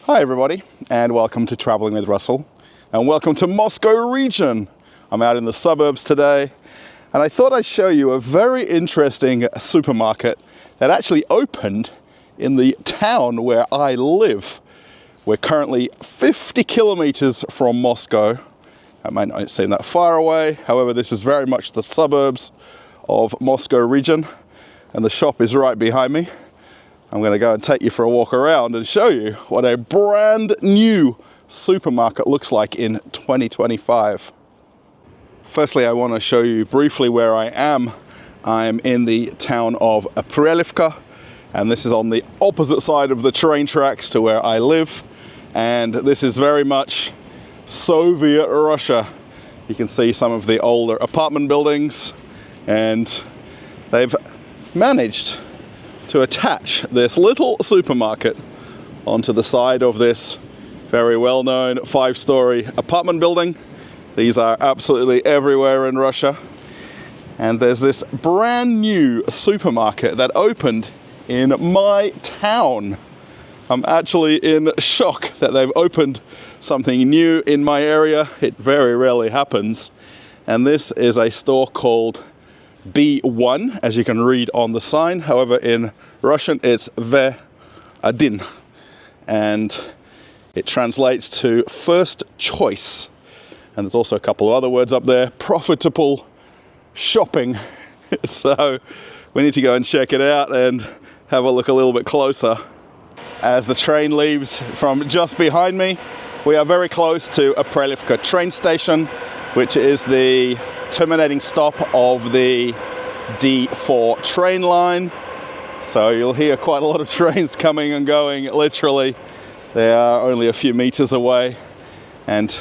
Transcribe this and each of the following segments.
Hi everybody, and welcome to Traveling with Russell, and welcome to Moscow region. I'm out in the suburbs today, and I thought I'd show you a very interesting supermarket that actually opened in the town where I live. We're currently 50 kilometers from Moscow. That might not seem that far away, however this is very much the suburbs of Moscow region, and the shop is right behind me. I'm going to go and take you for a walk around and show you what a brand new supermarket looks like in 2025. Firstly, I want to show you briefly where I am. I'm in the town of Aprelevka, and this is on the opposite side of the train tracks to where I live. And this is very much Soviet Russia. You can see some of the older apartment buildings, and they've managed to attach this little supermarket onto the side of this very well-known 5-story apartment building. These are absolutely everywhere in Russia. And there's this brand new supermarket that opened in my town. I'm actually in shock that they've opened something new in my area. It very rarely happens. And this is a store called B1, as you can read on the sign. However, in Russian it's V1, and it translates to first choice. And there's also a couple of other words up there, profitable shopping. So we need to go and check it out and have a look a little bit closer. As the train leaves from just behind me, we are very close to Aprelevka train station, which is the terminating stop of the D4 train line. So you'll hear quite a lot of trains coming and going, literally. They are only a few meters away. And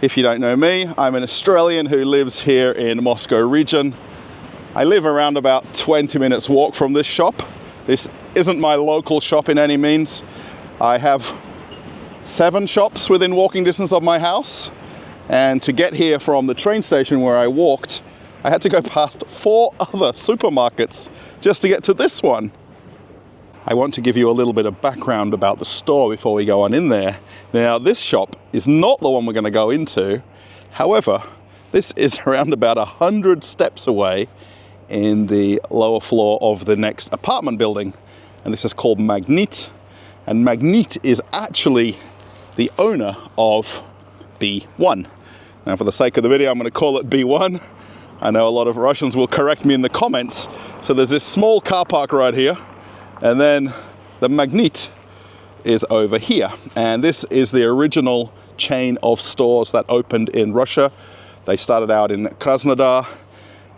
if you don't know me, I'm an Australian who lives here in Moscow region. I live around about 20 minutes walk from this shop. This isn't my local shop in any means. I have 7 shops within walking distance of my house. And to get here from the train station where I walked, I had to go past 4 other supermarkets just to get to this one. I want to give you a little bit of background about the store before we go on in there. Now, this shop is not the one we're going to go into. However, this is around about 100 steps away in the lower floor of the next apartment building. And this is called Magnit. And Magnit is actually the owner of B1. Now, for the sake of the video, I'm going to call it B1. I know a lot of Russians will correct me in the comments. So there's this small car park right here, and then the Magnit is over here. And this is the original chain of stores that opened in Russia. They started out in Krasnodar,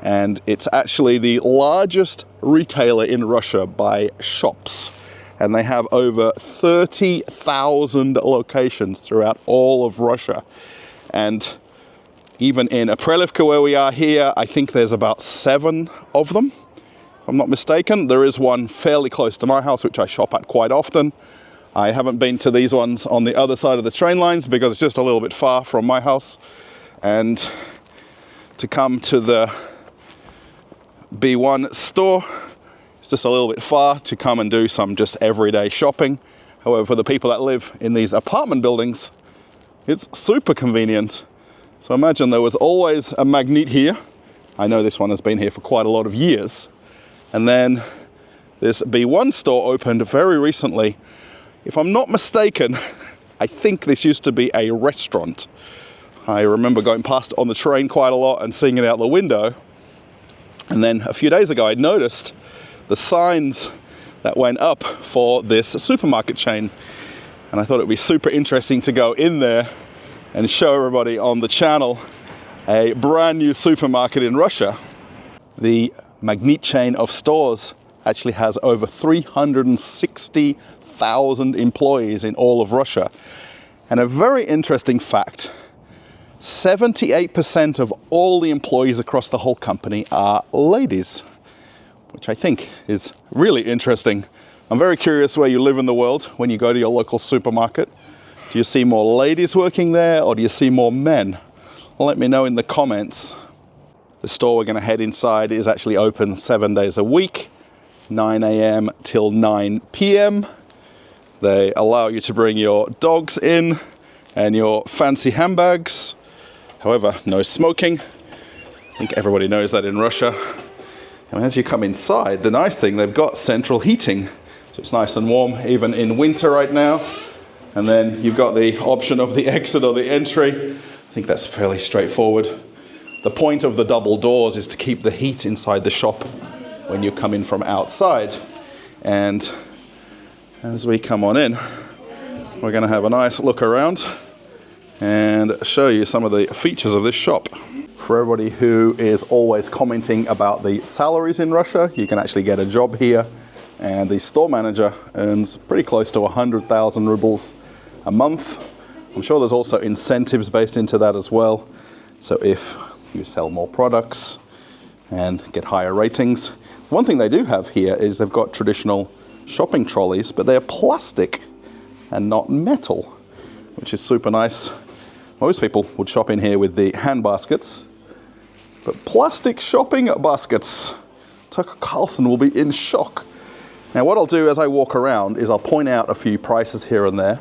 and it's actually the largest retailer in Russia by shops. And they have over 30,000 locations throughout all of Russia. And even in Aprelevka, where we are here, I think there's about 7 of them, if I'm not mistaken. There is one fairly close to my house, which I shop at quite often. I haven't been to these ones on the other side of the train lines because it's just a little bit far from my house. And to come to the B1 store, it's just a little bit far to come and do some just everyday shopping. However, for the people that live in these apartment buildings, it's super convenient. So imagine there was always a Magnit here. I know this one has been here for quite a lot of years. And then this B1 store opened very recently. If I'm not mistaken, I think this used to be a restaurant. I remember going past it on the train quite a lot and seeing it out the window. And then a few days ago, I noticed the signs that went up for this supermarket chain. And I thought it'd be super interesting to go in there and show everybody on the channel a brand new supermarket in Russia. The Magnit chain of stores actually has over 360,000 employees in all of Russia. And a very interesting fact, 78% of all the employees across the whole company are ladies, which I think is really interesting. I'm very curious where you live in the world when you go to your local supermarket. Do you see more ladies working there, or do you see more men? Well, let me know in the comments. The store we're going to head inside is actually open 7 days a week, 9 a.m. till 9 p.m. They allow you to bring your dogs in and your fancy handbags. However, no smoking. I think everybody knows that in Russia. And as you come inside, the nice thing, they've got central heating. So it's nice and warm, even in winter right now. And then you've got the option of the exit or the entry. I think that's fairly straightforward. The point of the double doors is to keep the heat inside the shop when you come in from outside. And as we come on in, we're going to have a nice look around and show you some of the features of this shop. For everybody who is always commenting about the salaries in Russia, you can actually get a job here, and the store manager earns pretty close to 100,000 rubles a month. I'm sure there's also incentives based into that as well. So if you sell more products and get higher ratings. One thing they do have here is they've got traditional shopping trolleys, but they're plastic and not metal, which is super nice. Most people would shop in here with the hand baskets, but plastic shopping baskets. Tucker Carlson will be in shock. Now what I'll do as I walk around is I'll point out a few prices here and there,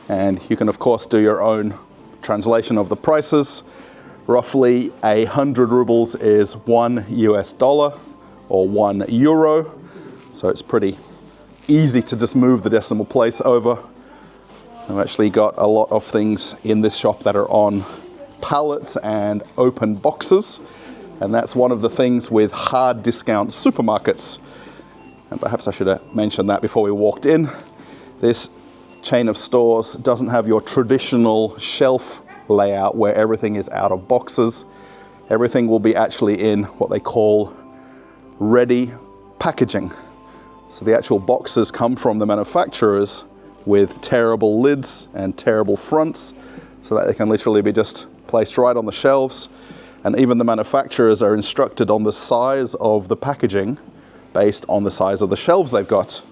and you can of course do your own translation of the prices. Roughly 100 rubles is $1 US or €1. So it's pretty easy to just move the decimal place over. I've actually got a lot of things in this shop that are on pallets and open boxes. And that's one of the things with hard discount supermarkets. And perhaps I should have mentioned that before we walked in. This chain of stores doesn't have your traditional shelf layout where everything is out of boxes. Everything will be actually in what they call ready packaging. So the actual boxes come from the manufacturers with terrible lids and terrible fronts, so that they can literally be just placed right on the shelves. And even the manufacturers are instructed on the size of the packaging based on the size of the shelves they've got.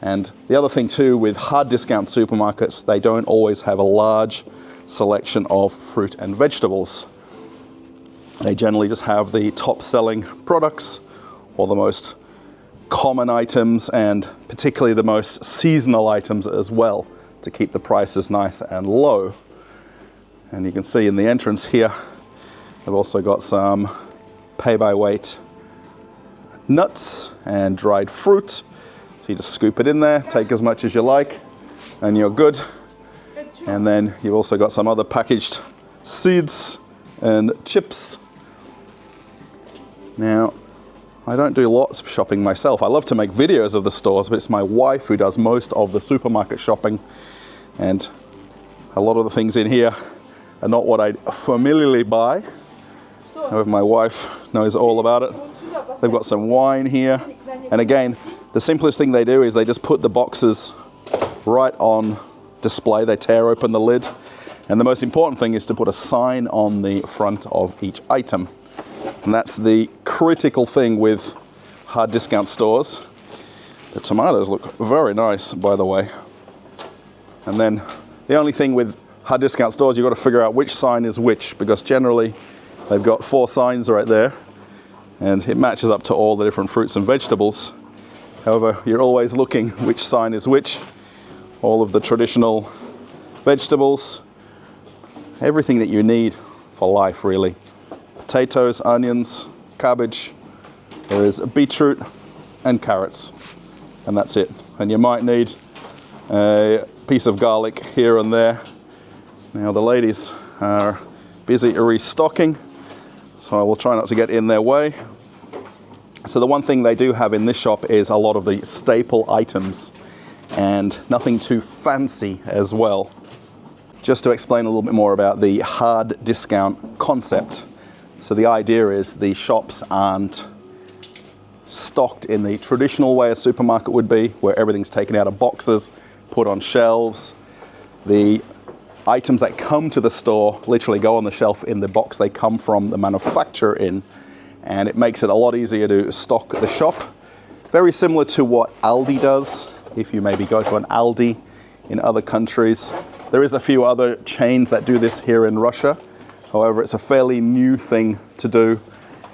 And the other thing too, with hard discount supermarkets, they don't always have a large selection of fruit and vegetables. They generally just have the top selling products or the most common items, and particularly the most seasonal items as well, to keep the prices nice and low. And you can see in the entrance here, they've also got some pay by weight nuts and dried fruit. So you just scoop it in there, take as much as you like, and you're good. And then you've also got some other packaged seeds and chips. Now, I don't do lots of shopping myself. I love to make videos of the stores, but it's my wife who does most of the supermarket shopping. And a lot of the things in here are not what I familiarly buy. However, my wife knows all about it. They've got some wine here. And again, the simplest thing they do is they just put the boxes right on display. They tear open the lid. And the most important thing is to put a sign on the front of each item. And that's the critical thing with hard discount stores. The tomatoes look very nice, by the way. And then the only thing with hard discount stores, you've got to figure out which sign is which, because generally they've got 4 signs right there and it matches up to all the different fruits and vegetables. However, you're always looking which sign is which. All of the traditional vegetables, everything that you need for life really. Potatoes, onions, cabbage, there is beetroot and carrots, and that's it. And you might need a piece of garlic here and there. Now the ladies are busy restocking, so I will try not to get in their way. So the one thing they do have in this shop is a lot of the staple items and nothing too fancy as well. Just to explain a little bit more about the hard discount concept. So the idea is the shops aren't stocked in the traditional way a supermarket would be, where everything's taken out of boxes, put on shelves. The items that come to the store literally go on the shelf in the box they come from the manufacturer in, and it makes it a lot easier to stock the shop. Very similar to what Aldi does, if you maybe go to an Aldi in other countries. There is a few other chains that do this here in Russia. However, it's a fairly new thing to do,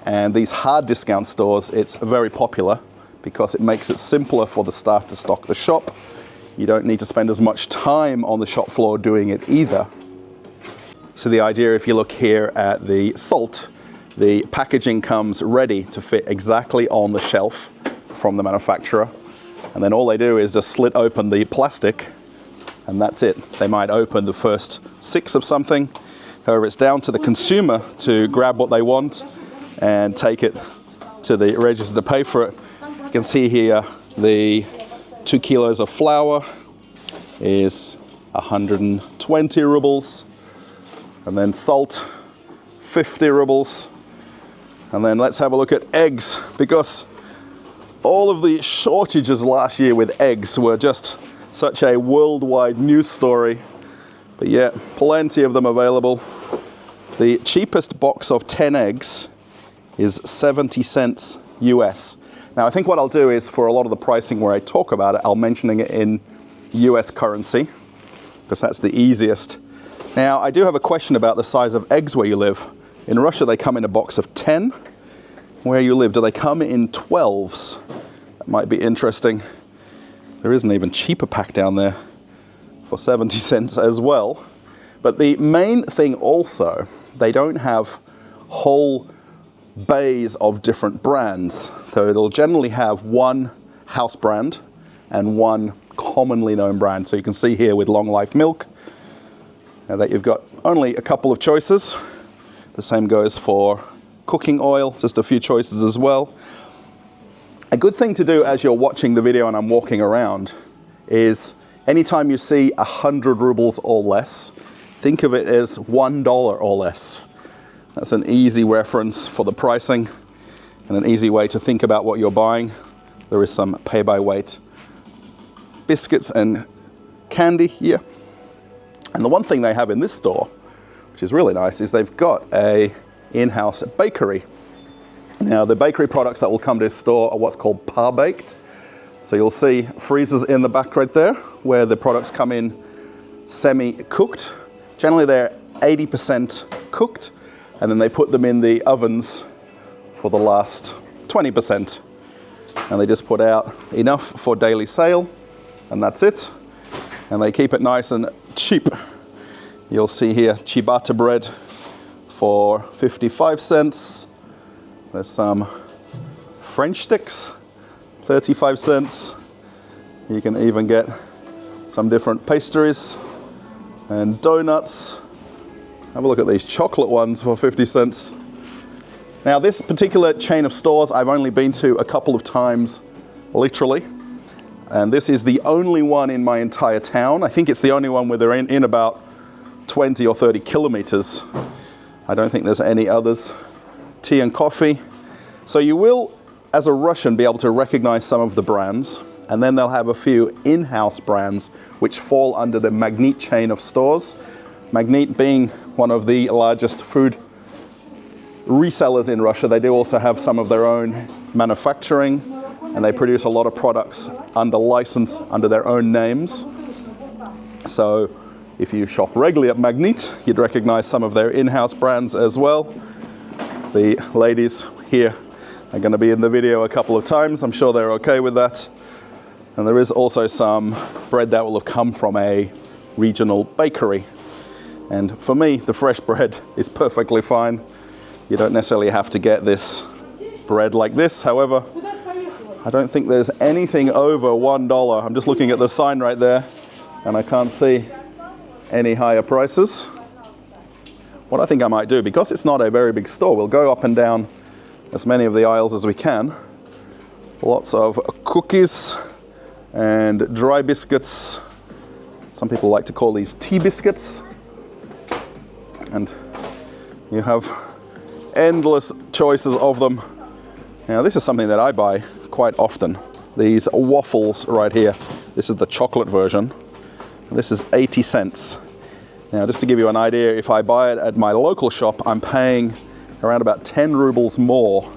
and these hard discount stores, it's very popular because it makes it simpler for the staff to stock the shop. you don't need to spend as much time on the shop floor doing it either. So the idea, if you look here at the salt, the packaging comes ready to fit exactly on the shelf from the manufacturer. And then all they do is just slit open the plastic, and that's it. They might open the first 6 of something. However, it's down to the consumer to grab what they want and take it to the register to pay for it. You can see here the 2 kilos of flour is 120 rubles. And then salt, 50 rubles. And then let's have a look at eggs, because all of the shortages last year with eggs were just such a worldwide news story. But yet, plenty of them available. The cheapest box of 10 eggs is 70 cents US. Now, I think what I'll do is, for a lot of the pricing where I talk about it, I'll mentioning it in US currency, because that's the easiest. Now, I do have a question about the size of eggs where you live. In Russia, they come in a box of 10. Where you live, do they come in 12s? That might be interesting. There is an even cheaper pack down there for 70 cents as well. But the main thing also, they don't have whole bays of different brands. So they'll generally have one house brand and one commonly known brand. So you can see here with Long Life Milk that you've got only a couple of choices. The same goes for cooking oil, just a few choices as well. A good thing to do as you're watching the video and I'm walking around is anytime you see 100 rubles or less, think of it as $1 or less. That's an easy reference for the pricing and an easy way to think about what you're buying. There is some pay by weight biscuits and candy here. And the one thing they have in this store, which is really nice, is they've got a in-house bakery. Now, the bakery products that will come to this store are what's called par-baked. So you'll see freezers in the back right there where the products come in semi-cooked. Generally, they're 80% cooked, and then they put them in the ovens for the last 20%. And they just put out enough for daily sale, and that's it. And they keep it nice and cheap. You'll see here ciabatta bread for 55 cents. There's some French sticks, 35 cents. You can even get some different pastries and donuts. Have a look at these chocolate ones for 50 cents. Now, this particular chain of stores I've only been to a couple of times, literally. And this is the only one in my entire town. I think it's the only one where they're in about 20 or 30 kilometers. I don't think there's any others. Tea and coffee. So you will, as a Russian, be able to recognize some of the brands. And then they'll have a few in-house brands which fall under the Magnit chain of stores. Magnit being one of the largest food resellers in Russia. They do also have some of their own manufacturing, and they produce a lot of products under license, under their own names. So if you shop regularly at Magnit, you'd recognize some of their in-house brands as well. The ladies here are going to be in the video a couple of times. I'm sure they're okay with that. And there is also some bread that will have come from a regional bakery. And for me, the fresh bread is perfectly fine. You don't necessarily have to get this bread like this. However, I don't think there's anything over $1. I'm just looking at the sign right there, and I can't see any higher prices. What I think I might do, because it's not a very big store, we'll go up and down as many of the aisles as we can. Lots of cookies and dry biscuits. Some people like to call these tea biscuits. And you have endless choices of them. Now, this is something that I buy quite often. These waffles right here. This is the chocolate version. This is 80 cents. Now, just to give you an idea, if I buy it at my local shop, I'm paying around about 10 rubles more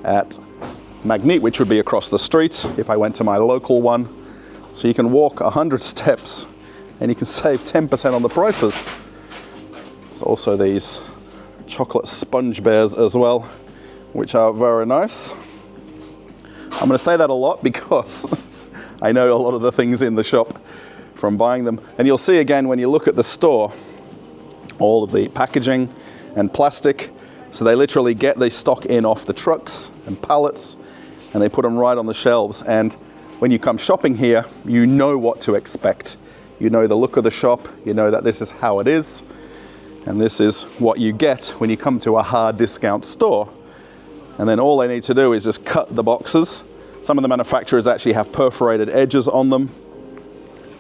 at Magnit, which would be across the street, if I went to my local one. So you can walk 100 steps and you can save 10% on the prices. There's also these chocolate sponge bears as well, which are very nice. I'm going to say that a lot because I know a lot of the things in the shop from buying them. And you'll see again when you look at the store, all of the packaging and plastic. So they literally get the stock in off the trucks and pallets, and they put them right on the shelves. And when you come shopping here, you know what to expect. You know the look of the shop, you know that this is how it is, and this is what you get when you come to a hard discount store. And then all they need to do is just cut the boxes. Some of the manufacturers actually have perforated edges on them.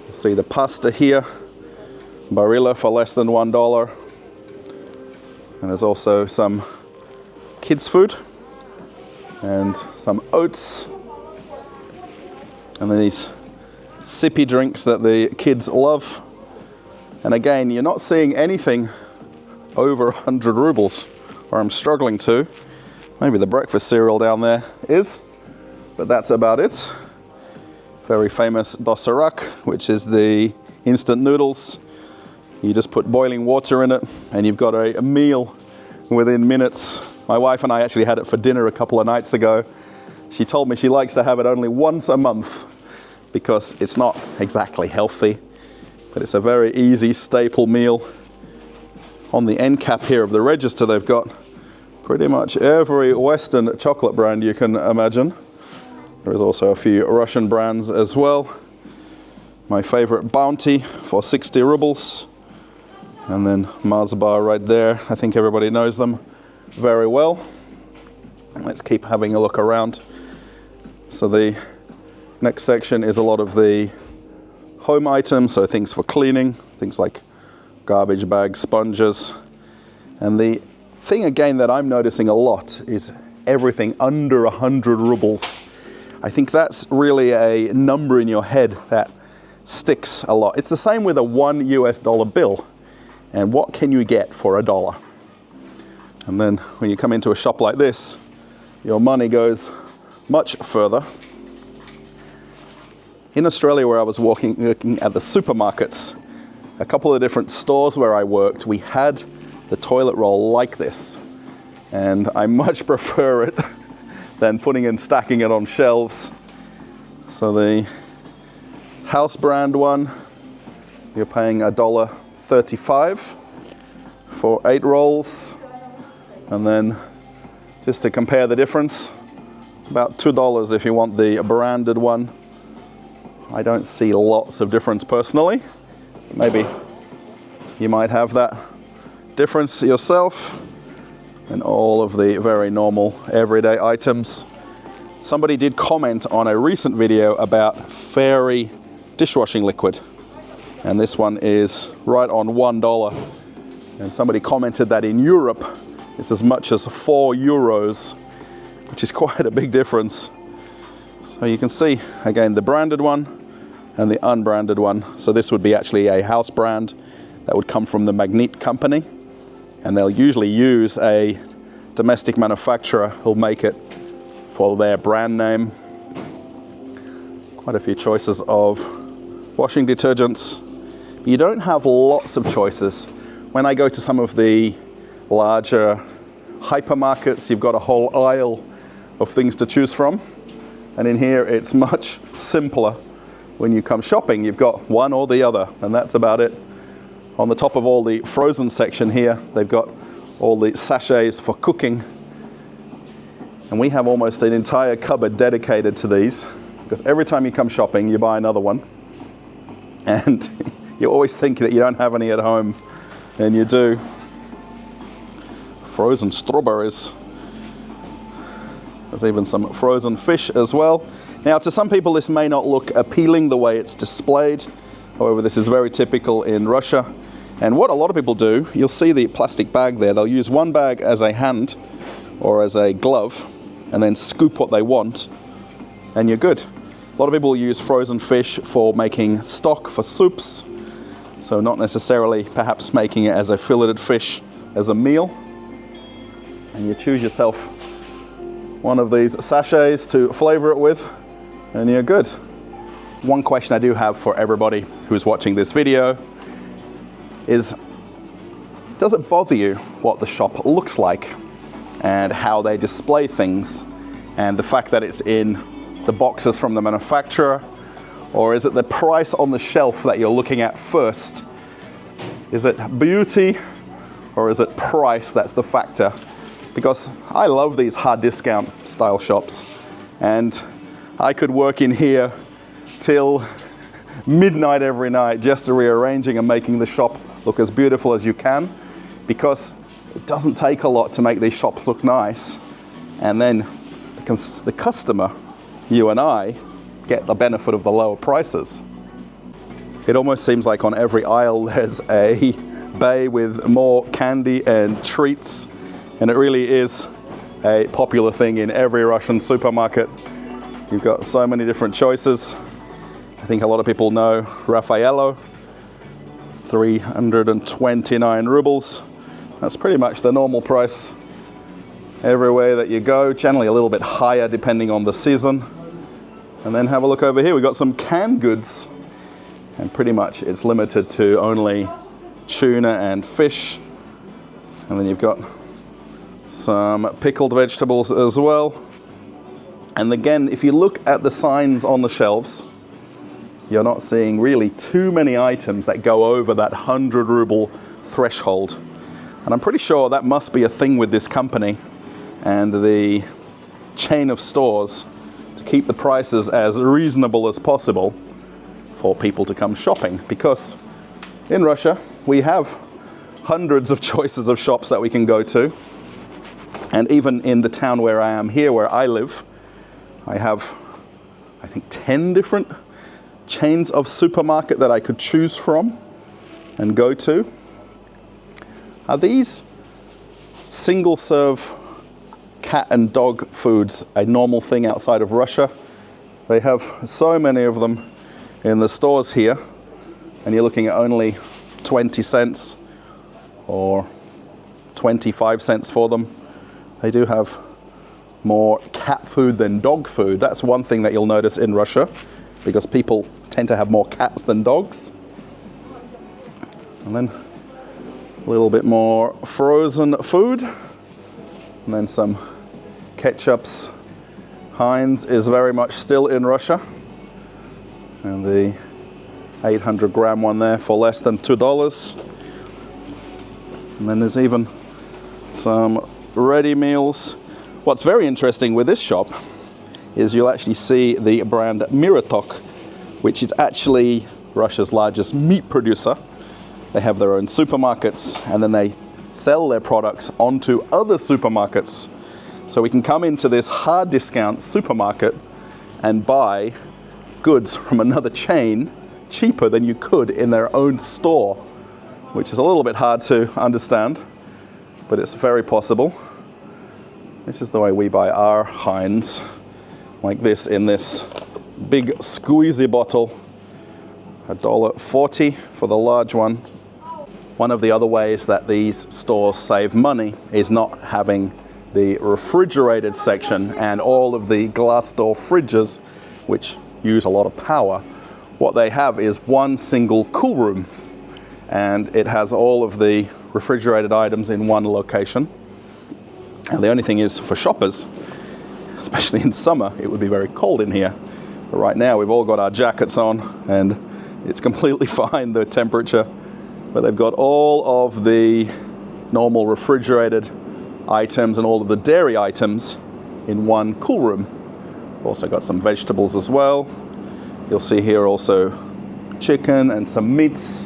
You see the pasta here, Barilla for less than $1. And there's also some kids food and some oats. And then these sippy drinks that the kids love. And again, you're not seeing anything over 100 rubles, or I'm struggling to. Maybe the breakfast cereal down there is, but that's about it. Very famous dosarak, which is the instant noodles. You just put boiling water in it and you've got a meal within minutes. My wife and I actually had it for dinner a couple of nights ago. She told me she likes to have it only once a month because it's not exactly healthy, but it's a very easy staple meal. On the end cap here of the register, they've got pretty much every Western chocolate brand you can imagine. There's also a few Russian brands as well. My favorite, Bounty for 60 rubles. And then Mars Bar right there. I think everybody knows them very well. Let's keep having a look around. So the next section is a lot of the home items, so things for cleaning, things like garbage bags, sponges. And the thing again that I'm noticing a lot is everything under 100 rubles. I think that's really a number in your head that sticks a lot. It's the same with a $1 US bill. And what can you get for $1? And then when you come into a shop like this, your money goes much further. In Australia, where I was looking at the supermarkets, a couple of different stores where I worked, we had the toilet roll like this. And I much prefer it than putting and stacking it on shelves. So the house brand one, you're paying $1.35 for 8 rolls. And then just to compare the difference, about $2 if you want the branded one. I don't see lots of difference personally. Maybe you might have that difference yourself. And all of the very normal everyday items. Somebody did comment on a recent video about Fairy dishwashing liquid. And this one is right on $1. And somebody commented that in Europe, it's as much as €4, which is quite a big difference. So you can see, again, the branded one and the unbranded one. So this would be actually a house brand that would come from the Magnet company. And they'll usually use a domestic manufacturer who'll make it for their brand name. Quite a few choices of washing detergents. You don't have lots of choices. When I go to some of the larger hypermarkets, you've got a whole aisle of things to choose from. And in here, it's much simpler. When you come shopping, you've got one or the other, and that's about it. On the top of all the frozen section here, they've got all the sachets for cooking. And we have almost an entire cupboard dedicated to these, because every time you come shopping, you buy another one. And you always think that you don't have any at home, and you do. Frozen strawberries. There's even some frozen fish as well. Now, to some people, this may not look appealing the way it's displayed. However, this is very typical in Russia. And what a lot of people do, you'll see the plastic bag there. They'll use one bag as a hand or as a glove and then scoop what they want, and you're good. A lot of people use frozen fish for making stock for soups. So not necessarily perhaps making it as a filleted fish as a meal. And you choose yourself one of these sachets to flavor it with, and you're good. One question I do have for everybody who's watching this video is, does it bother you what the shop looks like and how they display things, and the fact that it's in the boxes from the manufacturer, Or is it the price on the shelf that you're looking at first? Is it beauty or is it price that's the factor? Because I love these hard discount style shops, and I could work in here till midnight every night just rearranging and making the shop look as beautiful as you can, because it doesn't take a lot to make these shops look nice, and then the customer, you and I, get the benefit of the lower prices. It almost seems like on every aisle there's a bay with more candy and treats, and it really is a popular thing in every Russian supermarket. You've got so many different choices. I think a lot of people know Raffaello, 329 rubles. That's pretty much the normal price everywhere that you go, generally a little bit higher depending on the season. And then have a look over here, we've got some canned goods, and pretty much it's limited to only tuna and fish. And then you've got some pickled vegetables as well. And again, if you look at the signs on the shelves, you're not seeing really too many items that go over that 100 ruble threshold. And I'm pretty sure that must be a thing with this company and the chain of stores to keep the prices as reasonable as possible for people to come shopping. Because in Russia, we have hundreds of choices of shops that we can go to. And even in the town where I am here, where I live, I have, I think, 10 different chains of supermarket that I could choose from and go to. Are these single serve cat and dog foods a normal thing outside of Russia? They have so many of them in the stores here, and you're looking at only 20 cents or 25 cents for them. They do have more cat food than dog food. That's one thing that you'll notice in Russia, because people tend to have more cats than dogs. And then a little bit more frozen food, and then some ketchups. Heinz is very much still in Russia, and the 800 gram one there for less than $2. And then there's even some ready meals. What's very interesting with this shop is you'll actually see the brand Miratok, which is actually Russia's largest meat producer. They have their own supermarkets, and then they sell their products onto other supermarkets. So we can come into this hard discount supermarket and buy goods from another chain cheaper than you could in their own store, which is a little bit hard to understand, but it's very possible. This is the way we buy our Heinz, like this, in this big squeezy bottle, $1.40 for the large one. One of the other ways that these stores save money is not having the refrigerated section and all of the glass door fridges, which use a lot of power. What they have is one single cool room, and it has all of the refrigerated items in one location. And the only thing is, for shoppers, especially in summer, it would be very cold in here. But right now we've all got our jackets on and it's completely fine, the temperature. But they've got all of the normal refrigerated items and all of the dairy items in one cool room. Also got some vegetables as well. You'll see here also chicken and some meats,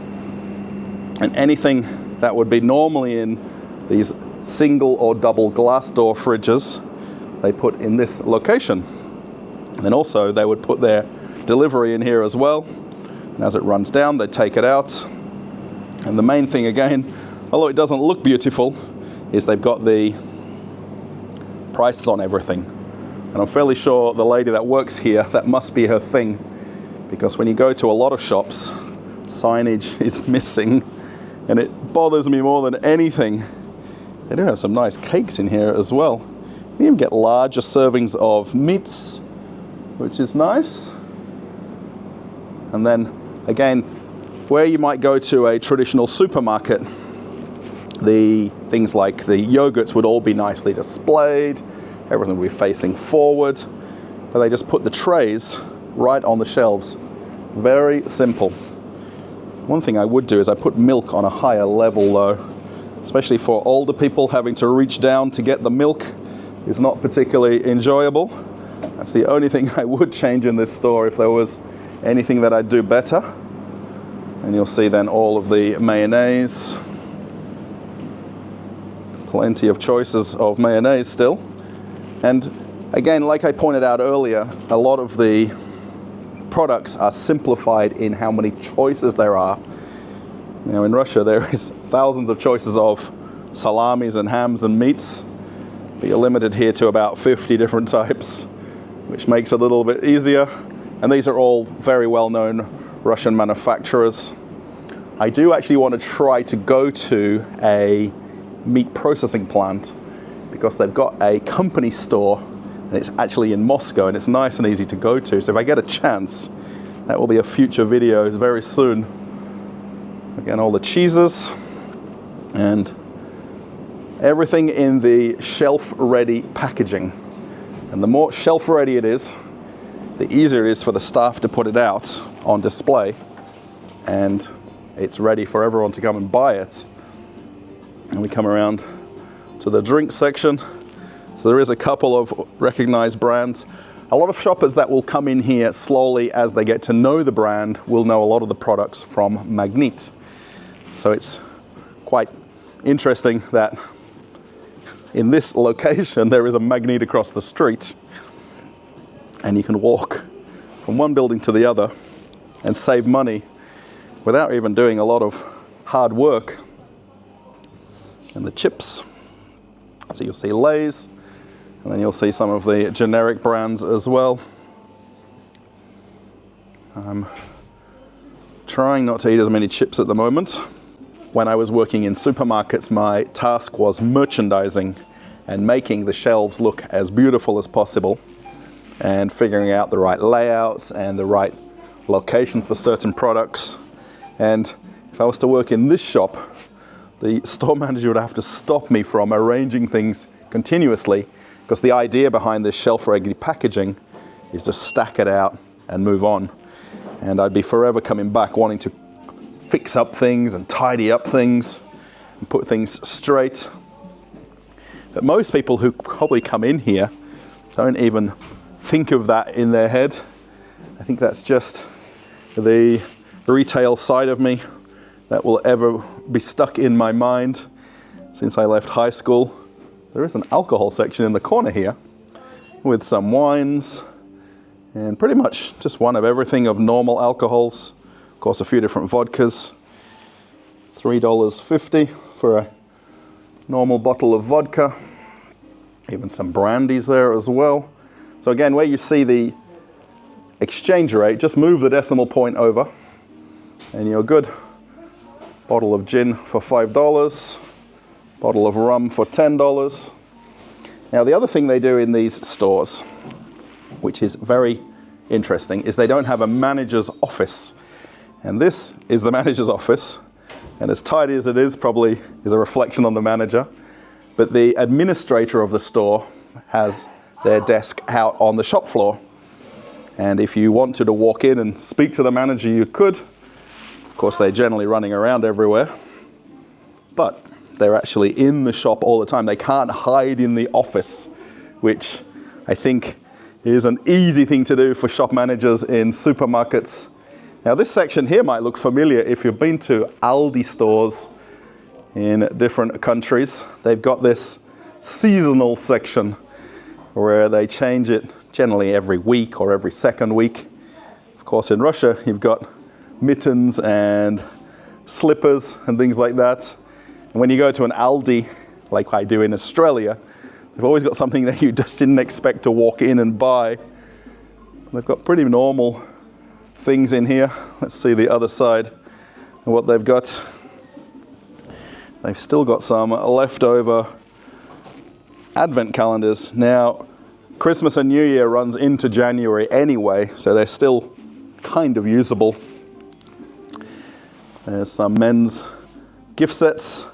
and anything that would be normally in these single or double glass door fridges, they put in this location. And then also they would put their delivery in here as well. And as it runs down, they take it out. And the main thing, again, although it doesn't look beautiful, is they've got the prices on everything. And I'm fairly sure the lady that works here, that must be her thing, because when you go to a lot of shops, signage is missing, and it bothers me more than anything. They do have some nice cakes in here as well. You even get larger servings of meats, which is nice. And then again, where you might go to a traditional supermarket, the things like the yogurts would all be nicely displayed, everything would be facing forward, but they just put the trays right on the shelves Very simple. One thing I would do is I put milk on a higher level though, especially for older people. Having to reach down to get the milk is not particularly enjoyable. That's the only thing I would change in this store if there was anything that I'd do better. And you'll see then all of the mayonnaise. Plenty of choices of mayonnaise still. And again, like I pointed out earlier, a lot of the products are simplified in how many choices there are. Now in Russia there is thousands of choices of salamis and hams and meats, but you're limited here to about 50 different types, which makes it a little bit easier. And these are all very well-known Russian manufacturers. I do actually want to try to go to a meat processing plant because they've got a company store and it's actually in Moscow and it's nice and easy to go to. So if I get a chance, that will be a future video very soon. Again, all the cheeses and everything in the shelf-ready packaging. And the more shelf-ready it is, the easier it is for the staff to put it out on display, and it's ready for everyone to come and buy it. And we come around to the drink section. So there is a couple of recognized brands. A lot of shoppers that will come in here slowly as they get to know the brand will know a lot of the products from Magnit. So it's quite interesting that in this location there is a Magnit across the street and you can walk from one building to the other and save money without even doing a lot of hard work. And the chips, so you'll see Lay's, and then you'll see some of the generic brands as well. I'm trying not to eat as many chips at the moment. When I was working in supermarkets, my task was merchandising and making the shelves look as beautiful as possible and figuring out the right layouts and the right locations for certain products. And if I was to work in this shop, the store manager would have to stop me from arranging things continuously, because the idea behind this shelf-ready packaging is to stack it out and move on. And I'd be forever coming back wanting to fix up things and tidy up things and put things straight. But most people who probably come in here don't even think of that in their head. I think that's just the retail side of me that will ever be stuck in my mind since I left high school. There is an alcohol section in the corner here with some wines and pretty much just one of everything of normal alcohols. Of course, a few different vodkas. $3.50 for a normal bottle of vodka. Even some brandies there as well. So again, where you see the exchange rate, just move the decimal point over and you're good. Bottle of gin for $5. Bottle of rum for $10. Now the other thing they do in these stores, which is very interesting, is they don't have a manager's office. And this is the manager's office. And as tidy as it is, probably is a reflection on the manager. But the administrator of the store has their desk out on the shop floor. And if you wanted to walk in and speak to the manager, you could. Of course, they're generally running around everywhere. But they're actually in the shop all the time. They can't hide in the office, which I think is an easy thing to do for shop managers in supermarkets. Now this section here might look familiar if you've been to Aldi stores in different countries. They've got this seasonal section where they change it generally every week or every second week. Of course, in Russia, you've got mittens and slippers and things like that. And when you go to an Aldi, like I do in Australia, they've always got something that you just didn't expect to walk in and buy. They've got pretty normal things in here. Let's see the other side of what they've got. They've still got some leftover advent calendars. Now, Christmas and New Year runs into January anyway, so they're still kind of usable. There's some men's gift sets.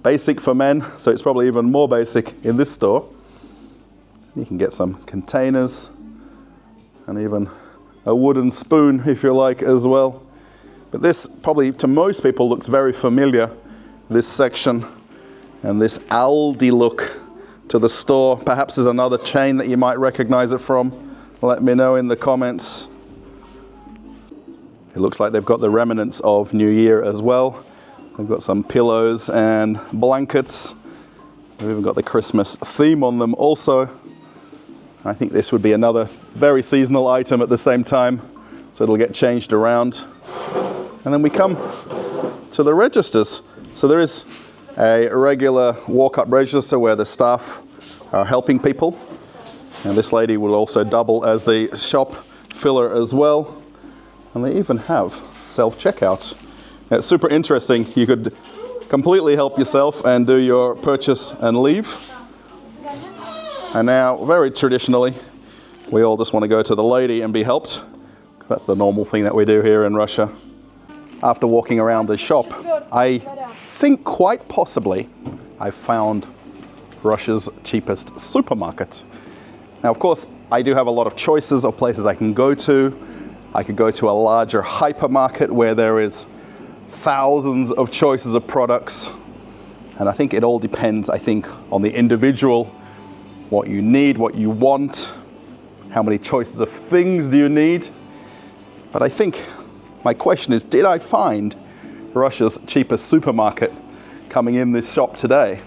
Basic for men, so it's probably even more basic in this store. You can get some containers and even a wooden spoon, if you like, as well. But this probably to most people looks very familiar, this section, and this Aldi look to the store. Perhaps there's another chain that you might recognize it from. Let me know in the comments. It looks like they've got the remnants of New Year as well. They've got some pillows and blankets. They've even got the Christmas theme on them also. I think this would be another very seasonal item at the same time, so it'll get changed around. And then we come to the registers. So there is a regular walk-up register where the staff are helping people. And this lady will also double as the shop filler as well. And they even have self-checkout. It's super interesting. You could completely help yourself and do your purchase and leave. And now, very traditionally, we all just want to go to the lady and be helped. That's the normal thing that we do here in Russia. After walking around the shop, I think quite possibly I found Russia's cheapest supermarket. Now, of course, I do have a lot of choices of places I can go to. I could go to a larger hypermarket where there is thousands of choices of products. And I think it all depends, on the individual, what you need, what you want, how many choices of things do you need. But I think my question is, did I find Russia's cheapest supermarket coming in this shop today?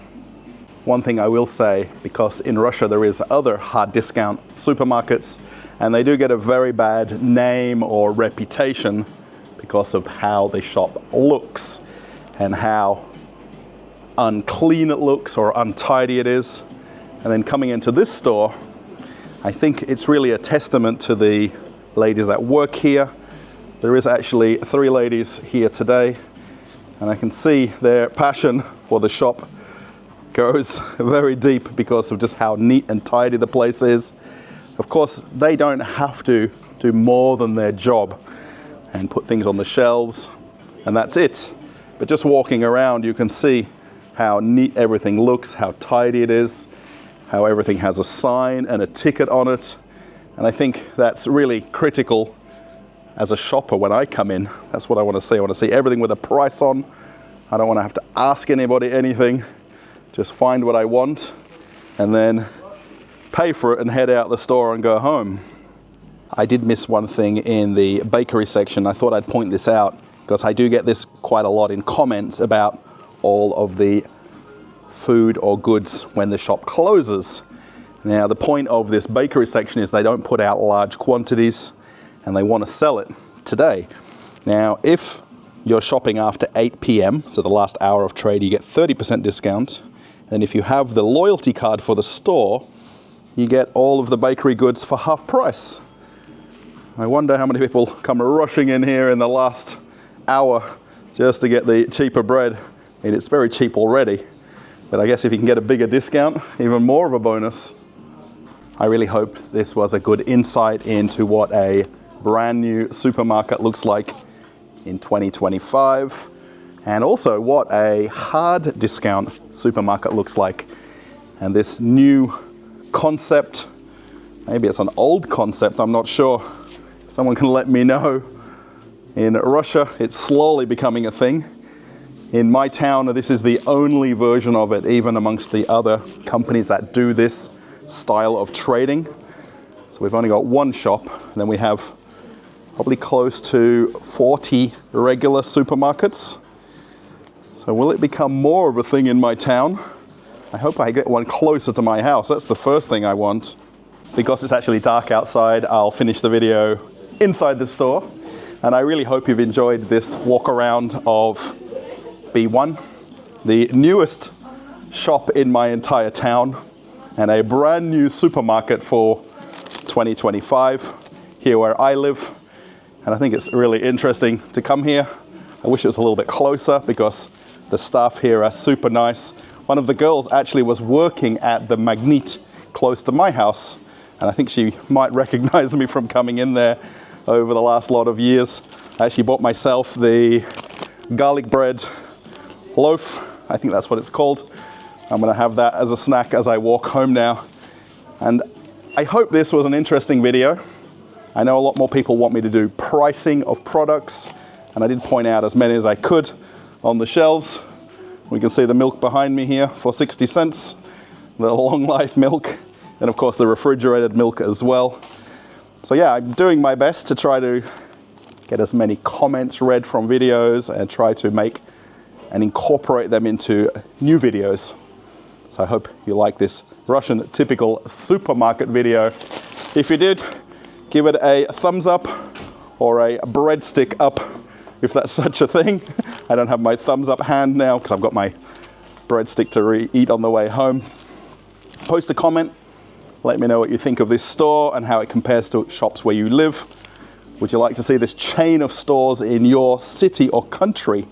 One thing I will say, because in Russia there is other hard discount supermarkets, and they do get a very bad name or reputation because of how the shop looks and how unclean it looks or untidy it is. And then coming into this store, I think it's really a testament to the ladies that work here. There is actually 3 ladies here today, and I can see their passion for the shop goes very deep because of just how neat and tidy the place is. Of course, they don't have to do more than their job and put things on the shelves, and that's it. But just walking around, you can see how neat everything looks, how tidy it is, how everything has a sign and a ticket on it. And I think that's really critical as a shopper when I come in. That's what I want to see. I want to see everything with a price on. I don't want to have to ask anybody anything. Just find what I want and then pay for it and head out the store and go home. I did miss one thing in the bakery section. I thought I'd point this out because I do get this quite a lot in comments about all of the food or goods when the shop closes. Now, the point of this bakery section is they don't put out large quantities and they want to sell it today. Now, if you're shopping after 8 p.m., so the last hour of trade, you get 30% discount. And if you have the loyalty card for the store, you get all of the bakery goods for half price. I wonder how many people come rushing in here in the last hour just to get the cheaper bread. I mean, it's very cheap already, but I guess if you can get a bigger discount, even more of a bonus. I really hope this was a good insight into what a brand new supermarket looks like in 2025, and also what a hard discount supermarket looks like. And this new concept, maybe it's an old concept, I'm not sure. Someone can let me know. In Russia, it's slowly becoming a thing. In my town, this is the only version of it, even amongst the other companies that do this style of trading. So we've only got one shop, and then we have probably close to 40 regular supermarkets. So will it become more of a thing in my town? I hope I get one closer to my house. That's the first thing I want. Because it's actually dark outside, I'll finish the video inside the store. And I really hope you've enjoyed this walk around of B1, the newest shop in my entire town, and a brand new supermarket for 2025 here where I live. And I think it's really interesting to come here. I wish it was a little bit closer because the staff here are super nice. One of the girls actually was working at the Magnet close to my house, and I think she might recognize me from coming in there over the last lot of years. I actually bought myself the garlic bread loaf. I think that's what it's called. I'm gonna have that as a snack as I walk home now. And I hope this was an interesting video. I know a lot more people want me to do pricing of products, and I did point out as many as I could on the shelves. We can see the milk behind me here for 60 cents, the long life milk, and of course the refrigerated milk as well. So yeah, I'm doing my best to try to get as many comments read from videos and try to make and incorporate them into new videos. So I hope you like this Russian typical supermarket video. If you did, give it a thumbs up or a breadstick up, if that's such a thing. I don't have my thumbs up hand now because I've got my breadstick to eat on the way home. Post a comment. Let me know what you think of this store and how it compares to shops where you live. Would you like to see this chain of stores in your city or country?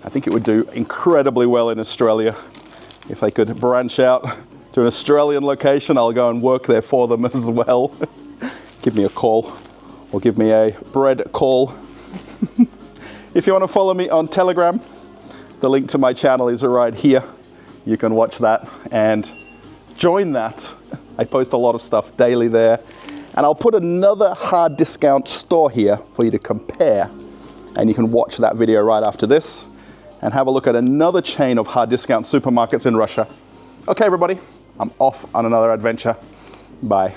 I think it would do incredibly well in Australia. If they could branch out to an Australian location, I'll go and work there for them as well. Give me a call or give me a bread call. If you want to follow me on Telegram, the link to my channel is right here. You can watch that and join that. I post a lot of stuff daily there. And I'll put another hard discount store here for you to compare. And you can watch that video right after this and have a look at another chain of hard discount supermarkets in Russia. Okay, everybody, I'm off on another adventure. Bye.